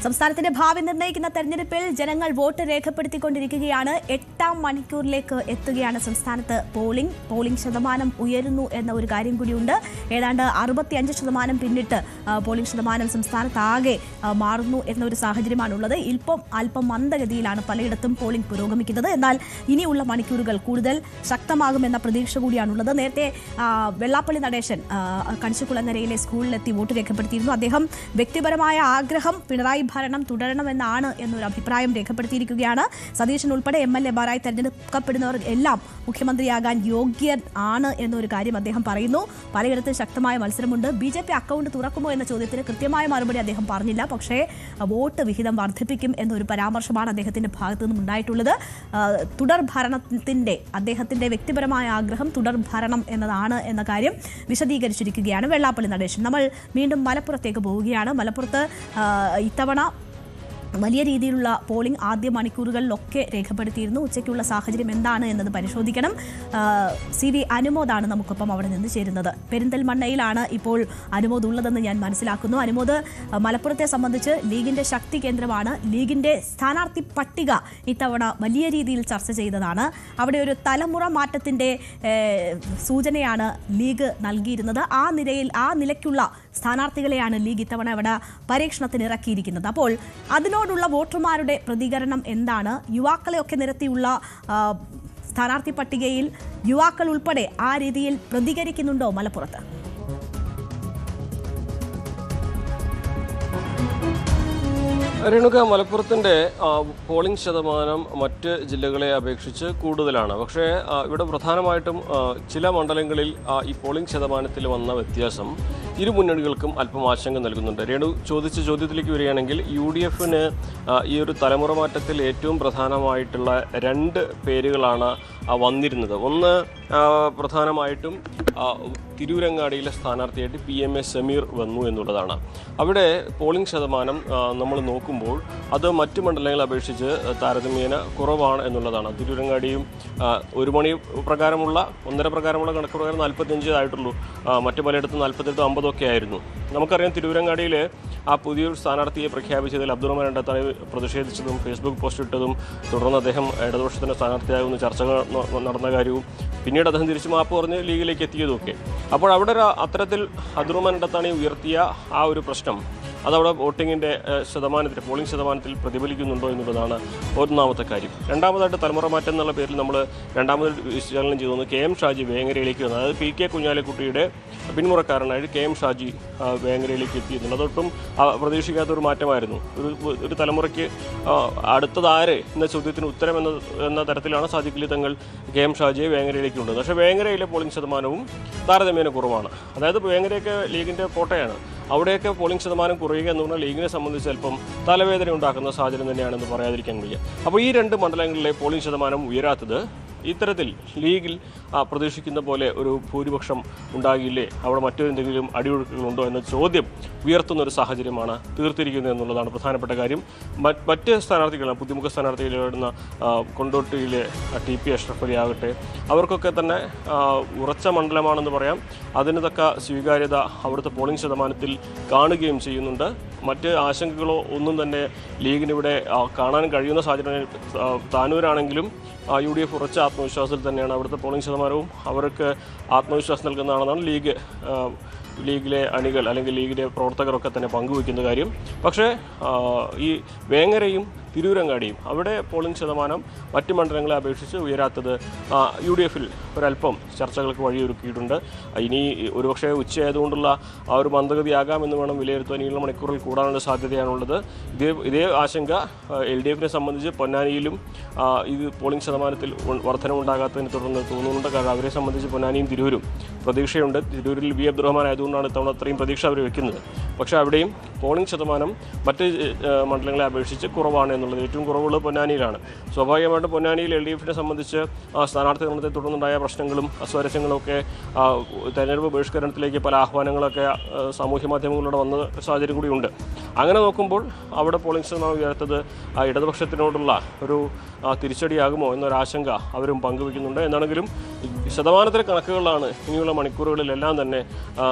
സംസ്ഥാനത്തിന്റെ ഭാവി നിർണ്ണയിക്കുന്ന തെരഞ്ഞെടുപ്പിൽ ജനങ്ങൾ വോട്ട് രേഖപ്പെടുത്തിക്കൊണ്ടിരിക്കുകയാണ്. 8ാം മണിക്കൂറിലേക്ക് എത്തുകയാണ് സംസ്ഥാനത്ത് പോളിംഗ് ശതമാനം ഉയരുന്നു എന്ന ഒരു കാര്യം കൂടിയുണ്ട്. ഏതാണ്ട് 65% പിന്നിട്ട് പോളിംഗ് ശതമാനം സംസ്ഥാനത്താകെ മാറുന്നു എന്നൊരു സാഹചര്യമാണുള്ളത്. അല്പം മന്ദഗതിയിലാണ് പലയിടത്തും പോളിംഗ് പുരോഗമിക്കുന്നത്. എന്നാൽ ഇനിയുള്ള മണിക്കൂറുകൾ കൂടുതൽ ശക്തമാകുമെന്ന പ്രതീക്ഷ കൂടിയാണുള്ളത്. നേരത്തെ വെള്ളാപ്പള്ളി നടേശൻ കണിശക്കുളങ്ങരയിലെ സ്കൂളിലെത്തി വോട്ട് രേഖപ്പെടുത്തിയിരുന്നു. അദ്ദേഹം വ്യക്തിപരമായ ആഗ്രഹം പിണറായി ഭരണം തുടരണമെന്നാണ് എന്നൊരു അഭിപ്രായം രേഖപ്പെടുത്തിയിരിക്കുകയാണ്. സതീശൻ ഉൾപ്പെടെ MLA-മാരായി തെരഞ്ഞെടുക്കപ്പെടുന്നവർ എല്ലാം മുഖ്യമന്ത്രിയാകാൻ യോഗ്യൻ ആണ് എന്നൊരു കാര്യം അദ്ദേഹം പറയുന്നു. പലയിടത്തും ശക്തമായ മത്സരമുണ്ട്. BJP അക്കൗണ്ട് തുറക്കുമോ എന്ന ചോദ്യത്തിന് കൃത്യമായ മറുപടി അദ്ദേഹം പറഞ്ഞില്ല. പക്ഷേ വോട്ട് വിഹിതം വർദ്ധിപ്പിക്കും എന്നൊരു പരാമർശമാണ് അദ്ദേഹത്തിന്റെ ഭാഗത്തു നിന്നും ഉണ്ടായിട്ടുള്ളത്. തുടർ ഭരണത്തിന്റെ അദ്ദേഹത്തിന്റെ വ്യക്തിപരമായ ആഗ്രഹം തുടർ ഭരണം എന്നതാണ് എന്ന കാര്യം വിശദീകരിച്ചിരിക്കുകയാണ് വെള്ളാപ്പള്ളി നടേശൻ. നമ്മൾ വീണ്ടും മലപ്പുറത്തേക്ക് പോവുകയാണ്. മലപ്പുറത്ത് ഇത്തവണ വലിയ രീതിയിലുള്ള പോളിംഗ് ആദ്യ മണിക്കൂറുകളിലൊക്കെ രേഖപ്പെടുത്തിയിരുന്നു. ഉച്ചയ്ക്കുള്ള സാഹചര്യം എന്താണ് എന്നത് പരിശോധിക്കണം. CV അനുമോദാണ് നമുക്കൊപ്പം അവിടെ നിന്ന് ചേരുന്നത്. പെരിന്തൽമണ്ണയിലാണ് ഇപ്പോൾ അനുമോദ് ഉള്ളതെന്ന് ഞാൻ മനസ്സിലാക്കുന്നു. അനുമോദ്, മലപ്പുറത്തെ സംബന്ധിച്ച് ലീഗിന്റെ ശക്തി കേന്ദ്രമാണ്. ലീഗിന്റെ സ്ഥാനാർത്ഥി പട്ടിക ഇത്തവണ വലിയ രീതിയിൽ ചർച്ച ചെയ്തതാണ്. അവിടെ ഒരു തലമുറ മാറ്റത്തിന്റെ സൂചനയാണ് ലീഗ് നൽകിയിരുന്നത്. ആ നിലയ്ക്കുള്ള സ്ഥാനാർത്ഥികളെയാണ് ലീഗ് ഇത്തവണ അവിടെ പരീക്ഷണത്തിന് ഇറക്കിയിരിക്കുന്നത്. അപ്പോൾ അതിനോടുള്ള വോട്ടർമാരുടെ പ്രതികരണം എന്താണ്? യുവാക്കളെയൊക്കെ നിരത്തിയുള്ള സ്ഥാനാർത്ഥി പട്ടികയിൽ യുവാക്കൾ ഉൾപ്പെടെ ആ രീതിയിൽ പ്രതികരിക്കുന്നുണ്ടോ മലപ്പുറത്ത്? രേണുക, മലപ്പുറത്തിൻ്റെ പോളിംഗ് ശതമാനം മറ്റ് ജില്ലകളെ അപേക്ഷിച്ച് കൂടുതലാണ്. പക്ഷേ ഇവിടെ പ്രധാനമായിട്ടും ചില മണ്ഡലങ്ങളിൽ ഈ പോളിംഗ് ശതമാനത്തിൽ വന്ന വ്യത്യാസം ഇരു മുന്നണികൾക്കും അല്പം ആശങ്ക നൽകുന്നുണ്ട്. രേണു ചോദിച്ച ചോദ്യത്തിലേക്ക് വരികയാണെങ്കിൽ UDF-ന് ഈ ഒരു തലമുറ മാറ്റത്തിൽ ഏറ്റവും പ്രധാനമായിട്ടുള്ള 2 പേരുകളാണ് വന്നിരുന്നത്. ഒന്ന് പ്രധാനമായിട്ടും തിരൂരങ്ങാടിയിലെ സ്ഥാനാർത്ഥിയായിട്ട് PMA സമീർ വന്നു എന്നുള്ളതാണ്. അവിടെ പോളിംഗ് ശതമാനം നമ്മൾ നോക്കുമ്പോൾ അത് മറ്റ് മണ്ഡലങ്ങളെ അപേക്ഷിച്ച് താരതമ്യേന കുറവാണ് എന്നുള്ളതാണ്. തിരൂരങ്ങാടിയും 1 മണി പ്രകാരമുള്ള 1.5 പ്രകാരമുള്ള കണക്ക് പ്രകാരം 45 ആയിട്ടുള്ളൂ. മറ്റു പലയിടത്തും 48, 50 ഒക്കെ ആയിരുന്നു. നമുക്കറിയാം തിരൂരങ്ങാടിയിൽ ആ പുതിയൊരു സ്ഥാനാർത്ഥിയെ പ്രഖ്യാപിച്ചതിൽ അബ്ദുറഹ്മാൻ രണ്ടാത്താണി പ്രതിഷേധിച്ചതും ഫേസ്ബുക്ക് പോസ്റ്റ് ഇട്ടതും തുടർന്ന് അദ്ദേഹം ഇടതുപക്ഷത്തിൻ്റെ സ്ഥാനാർത്ഥിയാകുന്ന ചർച്ചകൾ നടന്ന കാര്യവും പിന്നീട് അദ്ദേഹം തിരിച്ചു മാപ്പ് പറഞ്ഞ് ലീഗിലേക്ക് എത്തിയതുമൊക്കെ. അപ്പോൾ അവിടെ അത്തരത്തിൽ അബ്ദുറഹ്മാൻ രണ്ടാത്താണി ഉയർത്തിയ ആ ഒരു പ്രശ്നം അതവിടെ വോട്ടിങ്ങിൻ്റെ പോളിംഗ് ശതമാനത്തിൽ പ്രതിഫലിക്കുന്നുണ്ടോ എന്നുള്ളതാണ് ഒന്നാമത്തെ കാര്യം. രണ്ടാമതായിട്ട് തലമുറ മാറ്റം എന്നുള്ള പേരിൽ നമ്മൾ രണ്ടാമത് വിശകലനം ചെയ്തു KM ഷാജി വേങ്ങരയിലേക്ക് വന്നു. അതായത് PK കുഞ്ഞാലിക്കുട്ടിയുടെ പിന്മുറക്കാരനായിട്ട് KM ഷാജി വേങ്ങരയിലേക്ക് എത്തിയിരുന്നുണ്ട്. അതൊട്ടും പ്രതീക്ഷിക്കാത്തൊരു മാറ്റമായിരുന്നു. ഒരു തലമുറയ്ക്ക് അടുത്തതാര് എന്ന ചോദ്യത്തിന് ഉത്തരം എന്ന തരത്തിലാണ് സാദിഖ് അലി തങ്ങൾ KM ഷാജിയെ വേങ്ങരയിലേക്ക് കൊണ്ടുവന്നത്. പക്ഷേ വേങ്ങരയിലെ പോളിംഗ് ശതമാനവും താരതമ്യേന കുറവാണ്. അതായത് വേങ്ങരയൊക്കെ ലീഗിൻ്റെ കോട്ടയാണ്. അവിടെയൊക്കെ പോളിംഗ് ശതമാനം കുറയുക എന്ന് പറഞ്ഞാൽ ലീഗിനെ സംബന്ധിച്ച് അല്പം തലവേദന ഉണ്ടാക്കുന്ന സാഹചര്യം തന്നെയാണെന്ന് പറയാതിരിക്കാൻ വയ്യ. അപ്പോൾ ഈ 2 മണ്ഡലങ്ങളിലെ പോളിംഗ് ശതമാനം ഉയരാത്തത് ഇത്തരത്തിൽ ലീഗിൽ പ്രതീക്ഷിക്കുന്ന പോലെ ഒരു ഭൂരിപക്ഷം ഉണ്ടാകില്ലേ, അവിടെ മറ്റെന്തെങ്കിലും അടിയൊഴുക്കുകളുണ്ടോ എന്ന ചോദ്യം ഉയർത്തുന്നൊരു സാഹചര്യമാണ് തീർത്തിരിക്കുന്നത് എന്നുള്ളതാണ് പ്രധാനപ്പെട്ട കാര്യം. മറ്റ് സ്ഥാനാർത്ഥികളാണ് പുതുമുഖ സ്ഥാനാർത്ഥികളായിരുന്ന കൊണ്ടോട്ടിയിലെ TP അഷ്റഫ് അലി ആകട്ടെ, അവർക്കൊക്കെ തന്നെ ഉറച്ച മണ്ഡലമാണെന്ന് പറയാം. അതിന് തക്ക സ്വീകാര്യത അവിടുത്തെ പോളിംഗ് ശതമാനത്തിൽ കാണുകയും ചെയ്യുന്നുണ്ട്. മറ്റ് ആശങ്കകളോ ഒന്നും തന്നെ ലീഗിനിവിടെ കാണാൻ കഴിയുന്ന സാഹചര്യം. താനൂരാണെങ്കിലും UDF ഉറച്ച ആത്മവിശ്വാസത്തിൽ തന്നെയാണ്. അവിടുത്തെ പോളിംഗ് ശതമാനവും അവർക്ക് ആത്മവിശ്വാസം നൽകുന്നതാണെന്നാണ് ലീഗിലെ അണികൾ അല്ലെങ്കിൽ ലീഗിലെ പ്രവർത്തകരൊക്കെ തന്നെ പങ്കുവയ്ക്കുന്ന കാര്യം. പക്ഷേ ഈ വേങ്ങരയും തിരൂരങ്ങാടിയും അവിടെ പോളിംഗ് ശതമാനം മറ്റ് മണ്ഡലങ്ങളെ അപേക്ഷിച്ച് ഉയരാത്തത് UDF-ൽ ഒരല്പം ചർച്ചകൾക്ക് വഴിയൊരുക്കിയിട്ടുണ്ട്. ഇനി ഒരുപക്ഷെ ഉച്ചയായതുകൊണ്ടുള്ള ആ ഒരു മന്ദഗതിയാകാമെന്ന് വേണം വിലയിരുത്താൻ. ഇനിയുള്ള മണിക്കൂറിൽ കൂടാനുള്ള സാധ്യതയാണുള്ളത്. ഇതേ ആശങ്ക LDF-നെ സംബന്ധിച്ച് പൊന്നാനിയിലും ഇത് പോളിംഗ് ശതമാനത്തിൽ വർധനമുണ്ടാകാത്തതിനെ തുടർന്ന് തോന്നുന്നുണ്ട്. കാരണം അവരെ സംബന്ധിച്ച് പൊന്നാനിയും തിരൂരും പ്രതീക്ഷയുണ്ട്. തിരൂരിൽ V അബ്ദുറഹ്മാൻ ആയതുകൊണ്ടാണ് ഇത്തവണ അത്രയും പ്രതീക്ഷ അവർ വെക്കുന്നത്. പക്ഷേ അവിടെയും പോളിംഗ് ശതമാനം മറ്റ് മണ്ഡലങ്ങളെ അപേക്ഷിച്ച് കുറവാണ് എന്നുള്ളത്. ഏറ്റവും കുറവുള്ളത് പൊന്നാനിയിലാണ്. സ്വാഭാവികമായിട്ടും പൊന്നാനിയിൽ LDF-നെ സംബന്ധിച്ച് സ്ഥാനാർത്ഥി നിർണ്ണയത്തെ തുടർന്നുണ്ടായ പ്രശ്നങ്ങളും അസ്വാരസ്യങ്ങളൊക്കെ തെരഞ്ഞെടുപ്പ് ബഹിഷ്കരണത്തിലേക്ക് പല ആഹ്വാനങ്ങളൊക്കെ സാമൂഹ്യ മാധ്യമങ്ങളിലൂടെ വന്ന സാഹചര്യം കൂടിയുണ്ട്. അങ്ങനെ നോക്കുമ്പോൾ അവിടെ പോളിംഗ് ശതമാനം ഉയർത്തത് ഇടതുപക്ഷത്തിനോടുള്ള ഒരു തിരിച്ചടിയാകുമോ എന്നൊരാശങ്ക അവരും പങ്കുവയ്ക്കുന്നുണ്ട്. എന്നാണെങ്കിലും ശതമാനത്തിലെ കണക്കുകളിലാണ് ഇനിയുള്ള മണിക്കൂറുകളിലെല്ലാം തന്നെ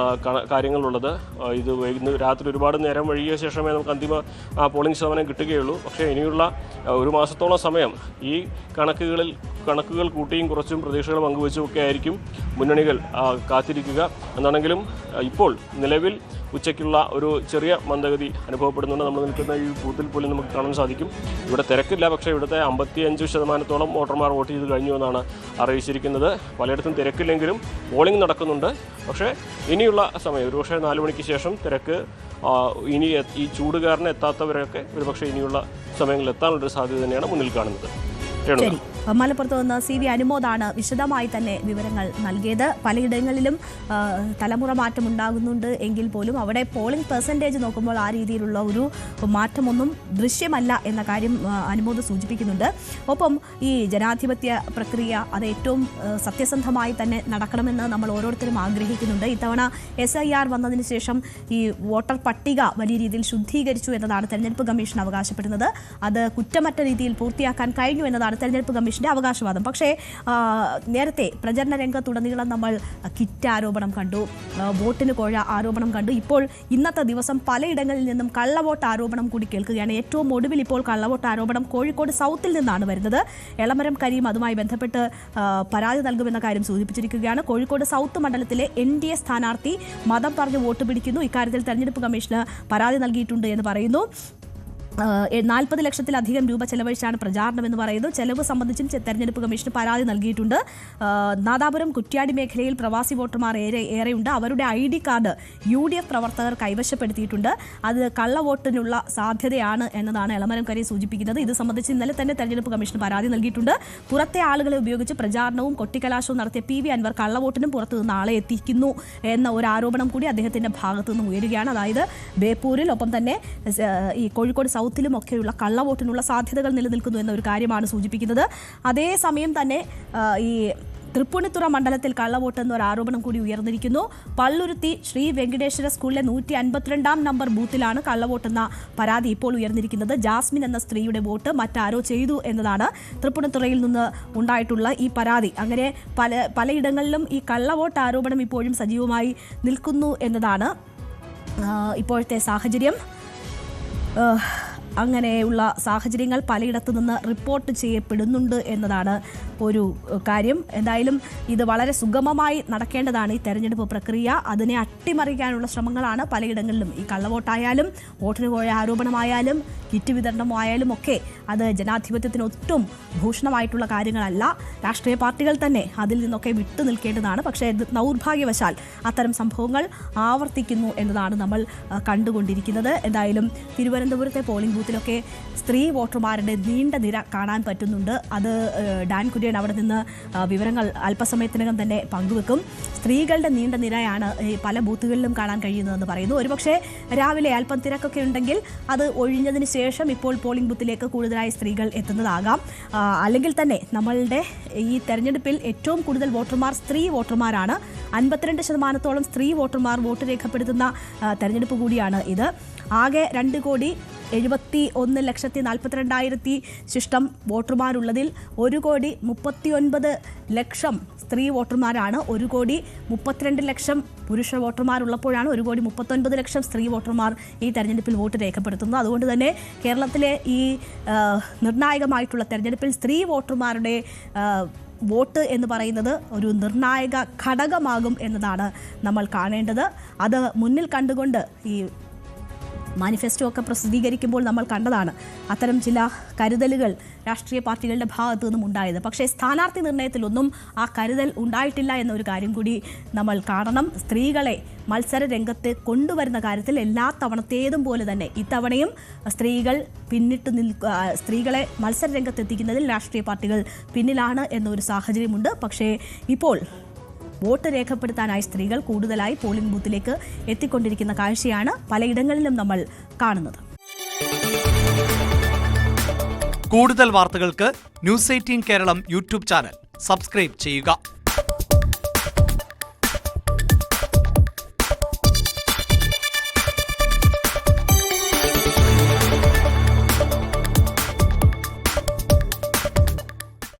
കാര്യങ്ങളുള്ളത്. ഇത് രാത്രി ഒരുപാട് നേരം വൈകിയ ശേഷമേ നമുക്ക് അന്തിമ പോളിംഗ് ശതമാനം കിട്ടുകയുള്ളൂ. പക്ഷേ ഇനിയുള്ള ഒരു മാസത്തോളം സമയം ഈ കണക്കുകൾ കൂട്ടിയും കുറച്ചും പ്രതീക്ഷകൾ പങ്കുവച്ചും ഒക്കെ ആയിരിക്കും മുന്നണികൾ കാത്തിരിക്കുക. എന്നാണെങ്കിലും ഇപ്പോൾ നിലവിൽ ഉച്ചയ്ക്കുള്ള ഒരു ചെറിയ മന്ദഗതി അനുഭവപ്പെടുന്നുണ്ട്. നമ്മൾ നിൽക്കുന്ന ഈ ബൂത്തിൽ പോലും നമുക്ക് കാണാൻ സാധിക്കും. ഇവിടെ തിരക്കില്ല, പക്ഷേ ഇവിടുത്തെ 55% വോട്ടർമാർ വോട്ട് ചെയ്ത് കഴിഞ്ഞു എന്നാണ് അറിയിച്ചിരിക്കുന്നത്. പലയിടത്തും തിരക്കില്ലെങ്കിലും പോളിംഗ് നടക്കുന്നുണ്ട്. പക്ഷേ ഇനിയുള്ള സമയം ഒരുപക്ഷെ 4 മണിക്ക് ശേഷം തിരക്ക് ഇനി ഈ ചൂട് കാരണം എത്താത്തവരൊക്കെ ഒരുപക്ഷെ ഇനിയുള്ള സമയങ്ങളിൽ എത്താനുള്ളൊരു സാധ്യത തന്നെയാണ് മുന്നിൽ കാണുന്നത്. ശരി, മലപ്പുറത്ത് നിന്ന് CV അനുമോദാണ് വിശദമായി തന്നെ വിവരങ്ങൾ നൽകിയത്. പലയിടങ്ങളിലും തലമുറ മാറ്റം ഉണ്ടാകുന്നുണ്ട് എങ്കിൽ പോലും അവിടെ പോളിംഗ് പെർസെൻറ്റേജ് നോക്കുമ്പോൾ ആ രീതിയിലുള്ള ഒരു മാറ്റമൊന്നും ദൃശ്യമല്ല എന്ന കാര്യം അനുമോദ് സൂചിപ്പിക്കുന്നുണ്ട്. ഒപ്പം ഈ ജനാധിപത്യ പ്രക്രിയ അത് ഏറ്റവും സത്യസന്ധമായി തന്നെ നടക്കണമെന്ന് നമ്മൾ ഓരോരുത്തരും ആഗ്രഹിക്കുന്നുണ്ട്. ഇത്തവണ SIR വന്നതിന് ശേഷം ഈ വോട്ടർ പട്ടിക വലിയ രീതിയിൽ ശുദ്ധീകരിച്ചു എന്നതാണ് തെരഞ്ഞെടുപ്പ് കമ്മീഷൻ അവകാശപ്പെടുന്നത്. അത് കുറ്റമറ്റ രീതിയിൽ പൂർത്തിയാക്കാൻ കഴിഞ്ഞു എന്നതാണ് തെരഞ്ഞെടുപ്പ് കമ്മീഷന്റെ അവകാശവാദം. പക്ഷേ നേരത്തെ പ്രചരണ രംഗത്തുടനീളം നമ്മൾ കിറ്റ് ആരോപണം കണ്ടു, വോട്ടിന് കോഴ ആരോപണം കണ്ടു. ഇപ്പോൾ ഇന്നത്തെ ദിവസം പലയിടങ്ങളിൽ നിന്നും കള്ളവോട്ട് ആരോപണം കൂടി കേൾക്കുകയാണ്. ഏറ്റവും ഒടുവിൽ ഇപ്പോൾ കള്ളവോട്ട് ആരോപണം കോഴിക്കോട് സൗത്തിൽ നിന്നാണ് വരുന്നത്. എളമരം കരീം അതുമായി ബന്ധപ്പെട്ട് പരാതി നൽകുമെന്ന കാര്യം സൂചിപ്പിച്ചിരിക്കുകയാണ്. കോഴിക്കോട് സൗത്ത് മണ്ഡലത്തിലെ NDA സ്ഥാനാർത്ഥി മതം പറഞ്ഞ് വോട്ട് പിടിക്കുന്നു. ഇക്കാര്യത്തിൽ തെരഞ്ഞെടുപ്പ് കമ്മീഷന് പരാതി നൽകിയിട്ടുണ്ട് എന്ന് പറയുന്നു. 40 ലക്ഷത്തിലധികം രൂപ ചെലവഴിച്ചാണ് പ്രചാരണം എന്ന് പറയുന്നു. ചെലവ് സംബന്ധിച്ചും തെരഞ്ഞെടുപ്പ് കമ്മീഷന് പരാതി നൽകിയിട്ടുണ്ട്. നാദാപുരം കുറ്റ്യാടി മേഖലയിൽ പ്രവാസി വോട്ടർമാർ ഏറെയുണ്ട്. അവരുടെ ID കാർഡ് UDF പ്രവർത്തകർ കൈവശപ്പെടുത്തിയിട്ടുണ്ട്. അത് കള്ളവോട്ടിനുള്ള സാധ്യതയാണ് എന്നതാണ് എളമരം കരീം സൂചിപ്പിക്കുന്നത്. ഇത് സംബന്ധിച്ച് ഇന്നലെ തന്നെ തെരഞ്ഞെടുപ്പ് കമ്മീഷന് പരാതി നൽകിയിട്ടുണ്ട്. പുറത്തെ ആളുകളെ ഉപയോഗിച്ച് പ്രചാരണവും കൊട്ടിക്കലാശവും നടത്തിയ PV അൻവർ കള്ളവോട്ടിനും പുറത്തു നിന്ന് ആളെ എത്തിക്കുന്നു എന്ന ഒരു ആരോപണം കൂടി അദ്ദേഹത്തിന്റെ ഭാഗത്തു നിന്നും ഉയരുകയാണ്. അതായത് ബേപ്പൂരിൽ ഒപ്പം തന്നെ ഈ കോഴിക്കോട് സൗത്തിലുമൊക്കെയുള്ള കള്ളവോട്ടിനുള്ള സാധ്യതകൾ നിലനിൽക്കുന്നു എന്ന ഒരു കാര്യമാണ് സൂചിപ്പിക്കുന്നത്. അതേസമയം തന്നെ ഈ തൃപ്പൂണിത്തുറ മണ്ഡലത്തിൽ കള്ളവോട്ട് എന്നൊരു ആരോപണം കൂടി ഉയർന്നിരിക്കുന്നു. പള്ളുരുത്തി ശ്രീ വെങ്കടേശ്വര സ്കൂളിലെ 152-ാം നമ്പർ ബൂത്തിലാണ് കള്ളവോട്ടെന്ന പരാതി ഇപ്പോൾ ഉയർന്നിരിക്കുന്നത്. ജാസ്മിൻ എന്ന സ്ത്രീയുടെ വോട്ട് മറ്റാരോ ചെയ്തു എന്നതാണ് തൃപ്പൂണിത്തുറയിൽ നിന്ന് ഉണ്ടായിട്ടുള്ള ഈ പരാതി. അങ്ങനെ പലയിടങ്ങളിലും ഈ കള്ളവോട്ട് ആരോപണം ഇപ്പോഴും സജീവമായി നിൽക്കുന്നു എന്നതാണ് ഇപ്പോഴത്തെ സാഹചര്യം. അങ്ങനെയുള്ള സാഹചര്യങ്ങൾ പലയിടത്തു നിന്ന് റിപ്പോർട്ട് ചെയ്യപ്പെടുന്നുണ്ട് എന്നതാണ് ഒരു കാര്യം. എന്തായാലും ഇത് വളരെ സുഗമമായി നടക്കേണ്ടതാണ് ഈ തെരഞ്ഞെടുപ്പ് പ്രക്രിയ. അതിനെ അട്ടിമറിക്കാനുള്ള ശ്രമങ്ങളാണ് പലയിടങ്ങളിലും. ഈ കള്ളവോട്ടായാലും വോട്ടിന് പോയ ആരോപണമായാലും കിറ്റ് വിതരണമായാലും ഒക്കെ അത് ജനാധിപത്യത്തിന് ഒട്ടും ഭൂഷണമായിട്ടുള്ള കാര്യങ്ങളല്ല. രാഷ്ട്രീയ പാർട്ടികൾ തന്നെ അതിൽ നിന്നൊക്കെ വിട്ടു നിൽക്കേണ്ടതാണ്. പക്ഷേ ദൗർഭാഗ്യവശാൽ അത്തരം സംഭവങ്ങൾ ആവർത്തിക്കുന്നു എന്നതാണ് നമ്മൾ കണ്ടുകൊണ്ടിരിക്കുന്നത്. എന്തായാലും തിരുവനന്തപുരത്തെ പോളിംഗ് ബൂത്തിലൊക്കെ സ്ത്രീ വോട്ടർമാരുടെ നീണ്ട നിര കാണാൻ പറ്റുന്നുണ്ട്. അത് ഡാൻ കുര്യൻ അവിടെ നിന്ന് വിവരങ്ങൾ അല്പസമയത്തിനകം തന്നെ പങ്കുവെക്കും. സ്ത്രീകളുടെ നീണ്ട നിരയാണ് പല ബൂത്തുകളിലും കാണാൻ കഴിയുന്നതെന്ന് പറയുന്നു. ഒരുപക്ഷെ രാവിലെ അല്പം തിരക്കൊക്കെ ഉണ്ടെങ്കിൽ അത് ഒഴിഞ്ഞതിന് ശേഷം ഇപ്പോൾ പോളിംഗ് ബൂത്തിലേക്ക് കൂടുതലായി സ്ത്രീകൾ എത്തുന്നതാകാം. അല്ലെങ്കിൽ തന്നെ നമ്മളുടെ ഈ തെരഞ്ഞെടുപ്പിൽ ഏറ്റവും കൂടുതൽ വോട്ടർമാർ സ്ത്രീ വോട്ടർമാരാണ്. 52% സ്ത്രീ വോട്ടർമാർ വോട്ട് രേഖപ്പെടുത്തുന്ന തെരഞ്ഞെടുപ്പ് കൂടിയാണ് ഇത്. ആകെ 2,71,42,000 ശിഷ്ടം വോട്ടർമാരുള്ളതിൽ 1,39,00,000 സ്ത്രീ വോട്ടർമാരാണ്. 1,32,00,000 പുരുഷ വോട്ടർമാരുള്ളപ്പോഴാണ് 1,39,00,000 സ്ത്രീ വോട്ടർമാർ ഈ തെരഞ്ഞെടുപ്പിൽ വോട്ട് രേഖപ്പെടുത്തുന്നത്. അതുകൊണ്ട് തന്നെ കേരളത്തിലെ ഈ നിർണായകമായിട്ടുള്ള തെരഞ്ഞെടുപ്പിൽ സ്ത്രീ വോട്ടർമാരുടെ വോട്ട് എന്ന് പറയുന്നത് ഒരു നിർണായക ഘടകമാകും എന്നതാണ് നമ്മൾ കാണേണ്ടത്. അത് മുന്നിൽ കണ്ടുകൊണ്ട് ഈ മാനിഫെസ്റ്റോ ഒക്കെ പ്രസിദ്ധീകരിക്കുമ്പോൾ നമ്മൾ കണ്ടതാണ് അത്തരം ചില കരുതലുകൾ രാഷ്ട്രീയ പാർട്ടികളുടെ ഭാഗത്തു നിന്നും ഉണ്ടായത്. പക്ഷേ സ്ഥാനാർത്ഥി നിർണയത്തിലൊന്നും ആ കരുതൽ ഉണ്ടായിട്ടില്ല എന്നൊരു കാര്യം കൂടി നമ്മൾ കാണണം. സ്ത്രീകളെ മത്സര രംഗത്ത് കൊണ്ടുവരുന്ന കാര്യത്തിൽ എല്ലാ തവണത്തേതും പോലെ തന്നെ ഇത്തവണയും സ്ത്രീകളെ മത്സര രംഗത്തെത്തിക്കുന്നതിൽ രാഷ്ട്രീയ പാർട്ടികൾ പിന്നിലാണ് എന്നൊരു സാഹചര്യമുണ്ട്. പക്ഷേ ഇപ്പോൾ വോട്ട് രേഖപ്പെടുത്താനായി സ്ത്രീകൾ കൂടുതലായി പോളിംഗ് ബൂത്തിലേക്ക് എത്തിക്കൊണ്ടിരിക്കുന്ന കാഴ്ചയാണ് പലയിടങ്ങളിലും നമ്മൾ കാണുന്നത്. കൂടുതൽ വാർത്തകൾക്ക് News 18 Keralam YouTube channel subscribe ചെയ്യുക.